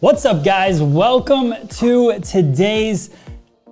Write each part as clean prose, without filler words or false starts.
What's up, guys? Welcome to today's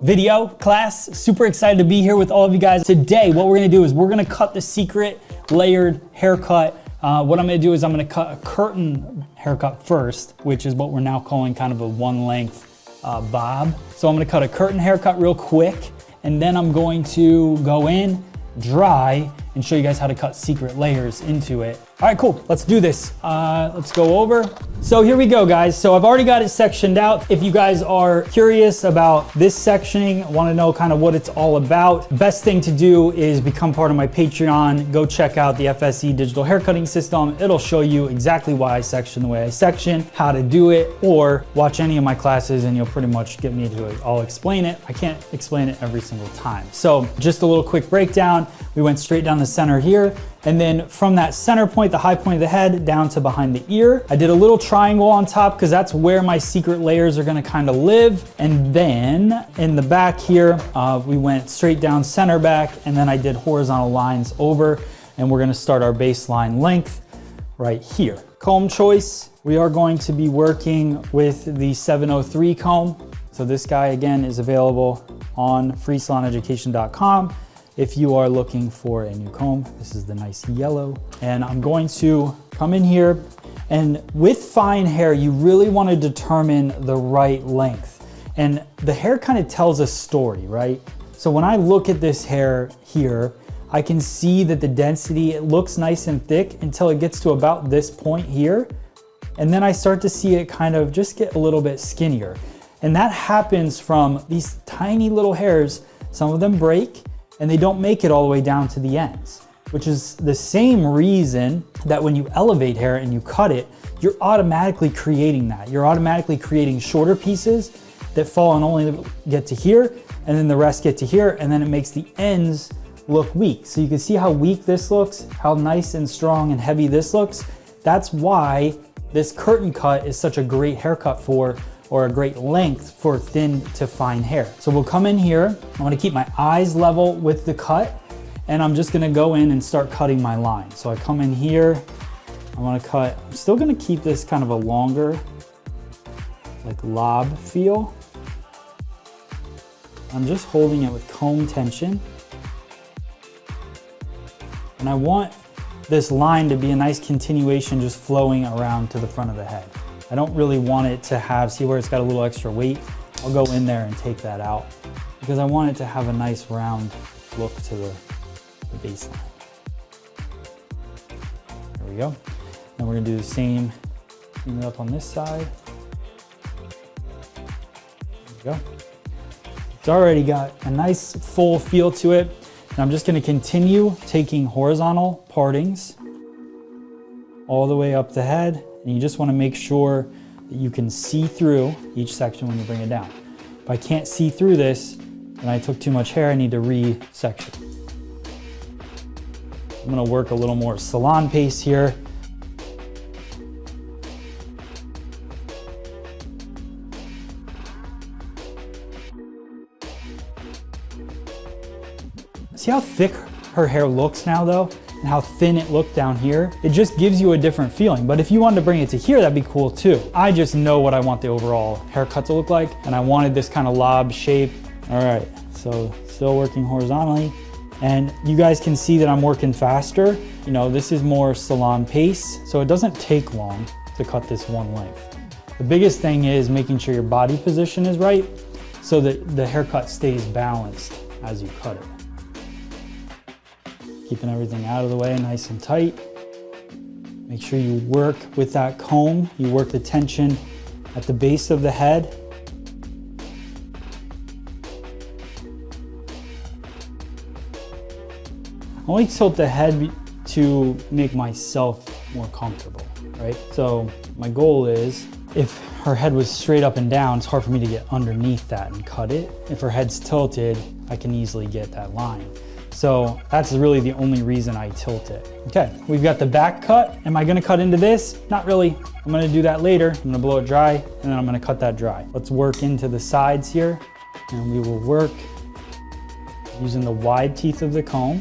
video class. Super excited to be here with all of you guys. Today, what we're gonna do is we're gonna cut the secret layered haircut. What I'm gonna do is I'm gonna cut a curtain haircut first, which is what we're now calling kind of a one length bob. So I'm gonna cut a curtain haircut real quick, and then I'm going to go in, dry, and show you guys how to cut secret layers into it. All right, cool, let's do this. Let's go over. So here we go, guys. So I've already got it sectioned out. If you guys are curious about this sectioning, want to know kind of what it's all about, best thing to do is become part of my Patreon. Go check out the FSE digital haircutting system. It'll show you exactly why I section the way I section, how to do it, or watch any of my classes and you'll pretty much get me to do it. I'll explain it. I can't explain it every single time. So just a little quick breakdown. We went straight down the center here, and then from that center point, the high point of the head, down to behind the ear. I did a little triangle on top because that's where my secret layers are gonna kind of live. And then in the back here, we went straight down center back, and then I did horizontal lines over, and we're gonna start our baseline length right here. Comb choice, we are going to be working with the 703 comb. So this guy, again, is available on freesaloneducation.com. If you are looking for a new comb, this is the nice yellow. And I'm going to come in here, and with fine hair, you really want to determine the right length. And the hair kind of tells a story, right? So when I look at this hair here, I can see that the density, it looks nice and thick until it gets to about this point here. And then I start to see it kind of just get a little bit skinnier. And that happens from these tiny little hairs. Some of them break, and they don't make it all the way down to the ends, which is the same reason that when you elevate hair and you cut it, you're automatically creating that. You're automatically creating shorter pieces that fall and only get to here, and then the rest get to here, and then it makes the ends look weak. So you can see how weak this looks, how nice and strong and heavy this looks. That's why this curtain cut is such a great haircut for, or a great length for thin to fine hair. So we'll come in here. I want to keep my eyes level with the cut, and I'm just going to go in and start cutting my line. So I come in here, I want to cut, I'm still going to keep this kind of a longer, like lob feel. I'm just holding it with comb tension. And I want this line to be a nice continuation, just flowing around to the front of the head. I don't really want it to have, see where it's got a little extra weight? I'll go in there and take that out because I want it to have a nice round look to the baseline. There we go. Then we're gonna do the same, clean it up on this side. There we go. It's already got a nice full feel to it. And I'm just gonna continue taking horizontal partings all the way up the head. And you just want to make sure that you can see through each section when you bring it down. If I can't see through this and I took too much hair, I need to re-section. I'm going to work a little more salon pace here. See how thick her hair looks now though? And how thin it looked down here? It just gives you a different feeling. But if you wanted to bring it to here, that'd be cool too. I just know what I want the overall haircut to look like, and I wanted this kind of lob shape. All right, so still working horizontally. And you guys can see that I'm working faster. You know, this is more salon pace, so it doesn't take long to cut this one length. The biggest thing is making sure your body position is right so that the haircut stays balanced as you cut it. Keeping everything out of the way, nice and tight. Make sure you work with that comb. You work the tension at the base of the head. I only tilt the head to make myself more comfortable, right? So my goal is, if her head was straight up and down, it's hard for me to get underneath that and cut it. If her head's tilted, I can easily get that line. So that's really the only reason I tilt it. Okay, we've got the back cut. Am I gonna cut into this? Not really. I'm gonna do that later. I'm gonna blow it dry, and then I'm gonna cut that dry. Let's work into the sides here, and we will work using the wide teeth of the comb.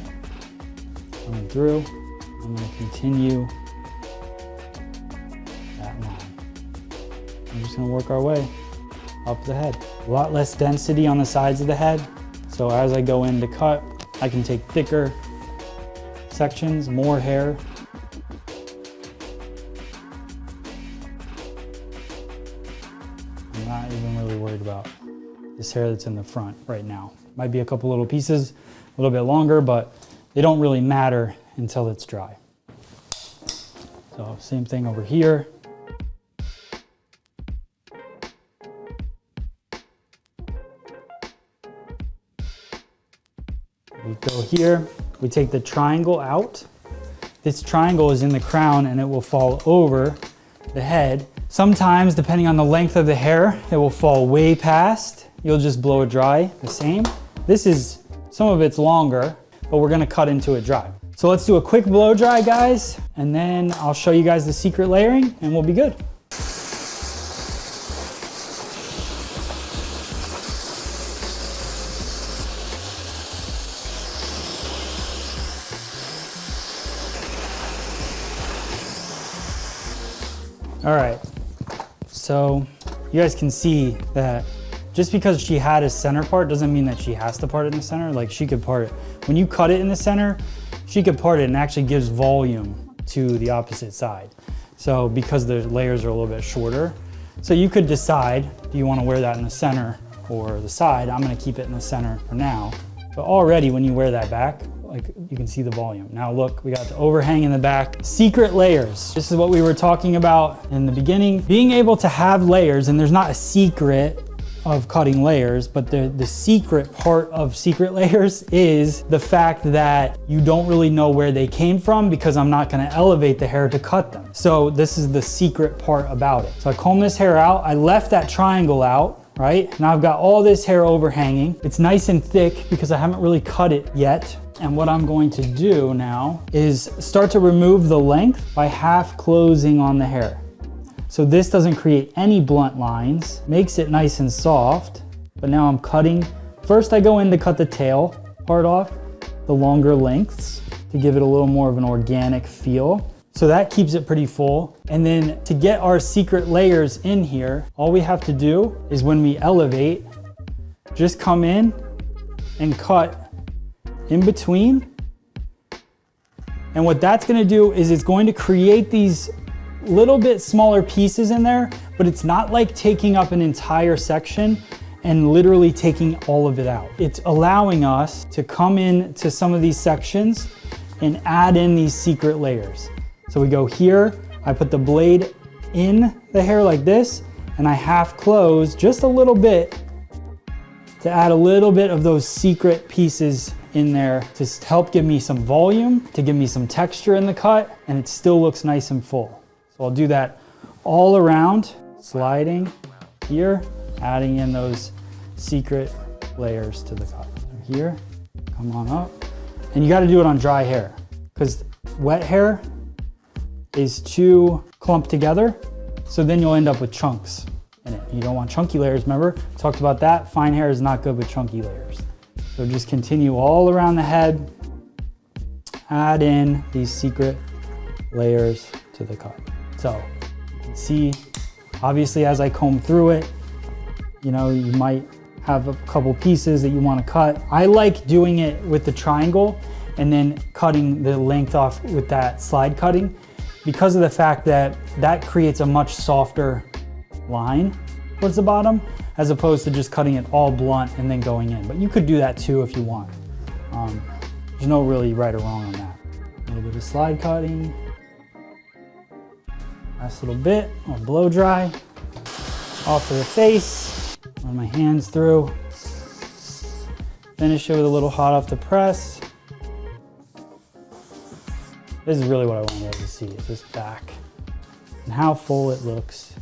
Coming through, I'm gonna continue that line. I'm just just gonna work our way up the head. A lot less density on the sides of the head. So as I go in to cut, I can take thicker sections, more hair. I'm not even really worried about this hair that's in the front right now. Might be a couple little pieces, a little bit longer, but they don't really matter until it's dry. So same thing over here. We go here, we take the triangle out. This triangle is in the crown and it will fall over the head. Sometimes, depending on the length of the hair, it will fall way past. You'll just blow it dry the same. This is, some of it's longer, but we're gonna cut into it dry. So let's do a quick blow dry, guys, and then I'll show you guys the secret layering and we'll be good. All right, so you guys can see that just because she had a center part doesn't mean that she has to part it in the center. Like, she could part it. When you cut it in the center, she could part it and actually gives volume to the opposite side. So because the layers are a little bit shorter. So you could decide, do you want to wear that in the center or the side? I'm gonna keep it in the center for now. But already when you wear that back, like, you can see the volume. Now look, we got the overhang in the back. Secret layers. This is what we were talking about in the beginning. Being able to have layers, and there's not a secret of cutting layers, but the secret part of secret layers is the fact that you don't really know where they came from because I'm not gonna elevate the hair to cut them. So this is the secret part about it. So I comb this hair out. I left that triangle out, right? Now I've got all this hair overhanging. It's nice and thick because I haven't really cut it yet. And what I'm going to do now is start to remove the length by half closing on the hair. So this doesn't create any blunt lines, makes it nice and soft, but now I'm cutting. First I go in to cut the tail part off, the longer lengths, to give it a little more of an organic feel. So that keeps it pretty full. And then to get our secret layers in here, all we have to do is when we elevate, just come in and cut in between. And what that's gonna do is it's going to create these little bit smaller pieces in there, but it's not like taking up an entire section and literally taking all of it out. It's allowing us to come in to some of these sections and add in these secret layers. So we go here, I put the blade in the hair like this, and I half close just a little bit to add a little bit of those secret pieces in there to help give me some volume, to give me some texture in the cut, and it still looks nice and full. So I'll do that all around, sliding here, adding in those secret layers to the cut. Here, come on up. And you gotta do it on dry hair because wet hair is too clumped together. So then you'll end up with chunks in it. You don't want chunky layers, remember? Talked about that. Fine hair is not good with chunky layers. So just continue all around the head, add in these secret layers to the cut. So you can see, obviously as I comb through it, you know, you might have a couple pieces that you want to cut. I like doing it with the triangle and then cutting the length off with that slide cutting because of the fact that that creates a much softer line towards the bottom as opposed to just cutting it all blunt and then going in. But you could do that too if you want. There's no really right or wrong on that. A little bit of slide cutting. Last little bit, I'll blow dry. Off to the face, run my hands through. Finish it with a little hot off the press. This is really what I want you guys to see, is this back and how full it looks.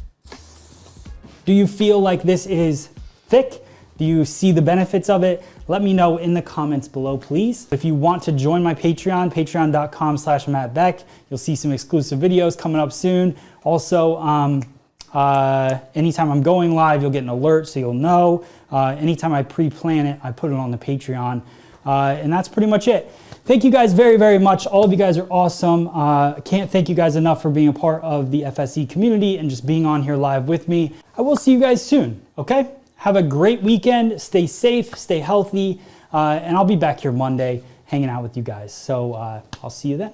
Do you feel like this is thick? Do you see the benefits of it? Let me know in the comments below, please. If you want to join my Patreon, patreon.com/MattBeck, you'll see some exclusive videos coming up soon. Also, anytime I'm going live, you'll get an alert so you'll know. Anytime I pre-plan it, I put it on the Patreon. And that's pretty much it. Thank you guys very, very much. All of you guys are awesome. I can't thank you guys enough for being a part of the FSE community and just being on here live with me. I I will see you guys soon, okay? Have a great weekend. Stay safe, stay healthy, and I'll be back here Monday hanging out with you guys. So I'll see you then.